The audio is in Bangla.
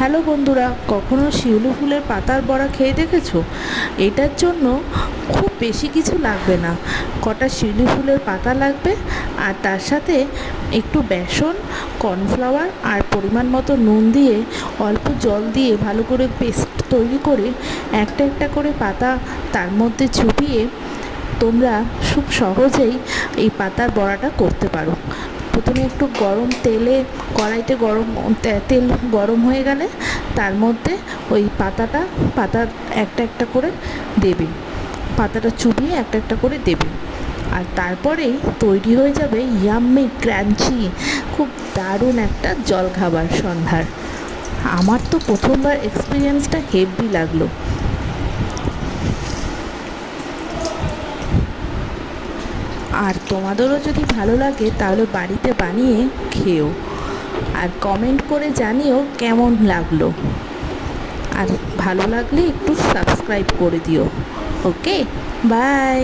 হ্যালো বন্ধুরা, কখনো শিউলি ফুলের পাতার বড়া খেয়ে দেখেছো? এটার জন্য খুব বেশি কিছু লাগবে না। কটা শিউলি ফুলের পাতা লাগবে, আর তার সাথে একটু বেসন, কর্নফ্লাওয়ার আর পরিমাণ মতো নুন দিয়ে অল্প জল দিয়ে ভালো করে পেস্ট তৈরি করে একটা একটা করে পাতা তার মধ্যে চুবিয়ে তোমরা খুব সহজেই এই পাতার বড়াটা করতে পারো। প্রথমে একটু গরম তেলে কড়াইতে তেল গরম হয়ে গেলে তার মধ্যে ওই পাতা একটা একটা করে দেবে, পাতাটা চুবিয়ে একটা একটা করে দেবে, আর তারপরেই তৈরি হয়ে যাবে ইয়াম্মি ক্রাঞ্চি খুব দারুণ একটা জলখাবার সন্ধ্যার। আমার তো প্রথমবার এক্সপিরিয়েন্সটা হেভি লাগলো। আর তোমাদেরও যদি ভালো লাগে তাহলে বাড়িতে বানিয়ে খেও, আর কমেন্ট করে জানিও কেমন লাগলো। আর ভালো লাগলে একটু সাবস্ক্রাইব করে দিও। ওকে, বাই।